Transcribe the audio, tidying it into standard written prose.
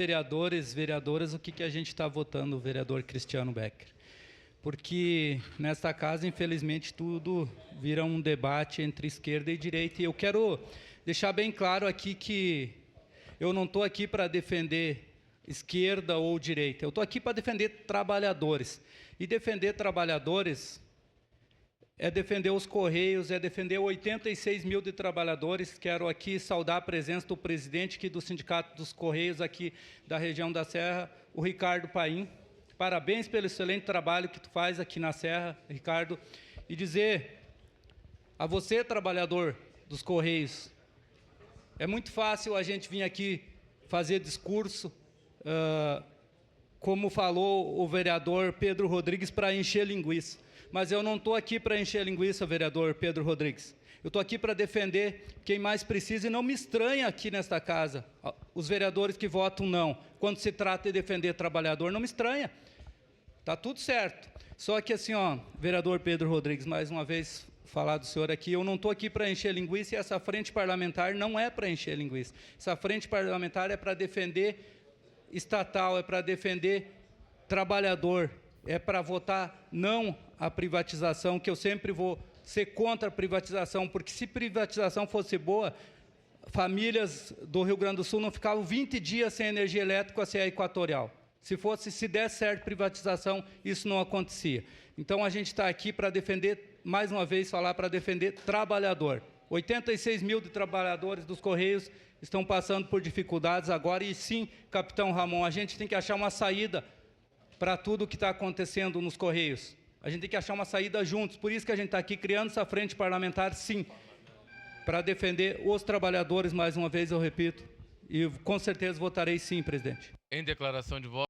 Vereadores, vereadoras, o que a gente está votando, o vereador Cristiano Becker. Porque nesta casa, infelizmente, tudo vira um debate entre esquerda e direita. E eu quero deixar bem claro aqui que eu não estou aqui para defender esquerda ou direita. Eu estou aqui para defender trabalhadores. E defender trabalhadores é defender os Correios, é defender 86 mil de trabalhadores. Quero aqui saudar a presença do presidente aqui do Sindicato dos Correios aqui da região da Serra, o Ricardo Paim. Parabéns pelo excelente trabalho que tu faz aqui na Serra, Ricardo. E dizer a você, trabalhador dos Correios, é muito fácil a gente vir aqui fazer discurso, como falou o vereador Pedro Rodrigues, para encher linguiça. Mas eu não estou aqui para encher linguiça, vereador Pedro Rodrigues. Eu estou aqui para defender quem mais precisa e não me estranha aqui nesta casa. Os vereadores que votam não, quando se trata de defender trabalhador, não me estranha. Está tudo certo. Só que assim, vereador Pedro Rodrigues, mais uma vez falar do senhor aqui, eu não estou aqui para encher linguiça e essa frente parlamentar não é para encher linguiça. Essa frente parlamentar é para defender estatal, é para defender trabalhador, é para votar não à privatização, que eu sempre vou ser contra a privatização, porque se privatização fosse boa, famílias do Rio Grande do Sul não ficavam 20 dias sem energia elétrica com a CE Equatorial. Se desse certo privatização, isso não acontecia. Então, a gente está aqui para defender, mais uma vez, falar para defender trabalhador. 86 mil de trabalhadores dos Correios estão passando por dificuldades agora, e sim, capitão Ramon, a gente tem que achar uma saída para tudo o que está acontecendo nos Correios. A gente tem que achar uma saída juntos, por isso que a gente está aqui criando essa frente parlamentar, sim, para defender os trabalhadores, mais uma vez eu repito, e com certeza votarei sim, presidente. Em declaração de voto.